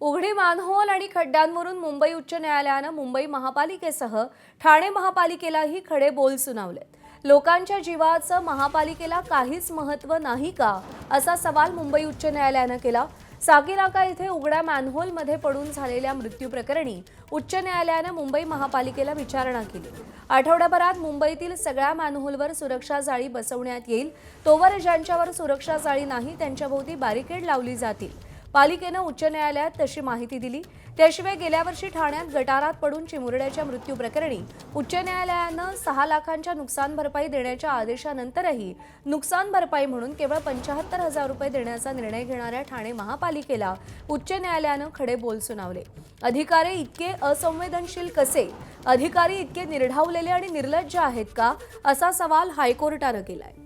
उघडी मानहोल आणि खड्ड्यांवरून मुंबई उच्च न्यायालयानं मुंबई महापालिकेसह ठाणे महापालिकेलाही खडे बोल सुनावलेत। लोकांच्या जीवाचं महापालिकेला काहीच महत्त्व नाही का, असा सवाल मुंबई उच्च न्यायालयानं केला। साकीनाका इथे उघड्या मॅनहोलमध्ये पडून झालेल्या मृत्यू प्रकरणी उच्च न्यायालयानं मुंबई महापालिकेला विचारणा केली। आठवड्याभरात मुंबईतील सगळ्या मॅनहोलवर सुरक्षा जाळी बसवण्यात येईल। तोवर ज्यांच्यावर सुरक्षा जाळी नाही त्यांच्याभोवती बॅरिकेड लावली जातील। पालिकेनं उच्च न्यायालयात तशी माहिती दिली। त्याशिवाय गेल्या वर्षी ठाण्यात गटारात पडून चिमुरड्याच्या मृत्यू प्रकरणी उच्च न्यायालयानं 6 लाखांच्या नुकसान भरपाई देण्याच्या आदेशानंतरही नुकसान भरपाई म्हणून केवळ 75,000 रुपये देण्याचा निर्णय घेणाऱ्या ठाणे महापालिकेला उच्च न्यायालयानं खडे बोल सुनावले। अधिकारी इतके असंवेदनशील कसे? अधिकारी इतके निर्ढावलेले आणि निर्लज्ज आहेत का, असा सवाल हायकोर्टानं केलाय।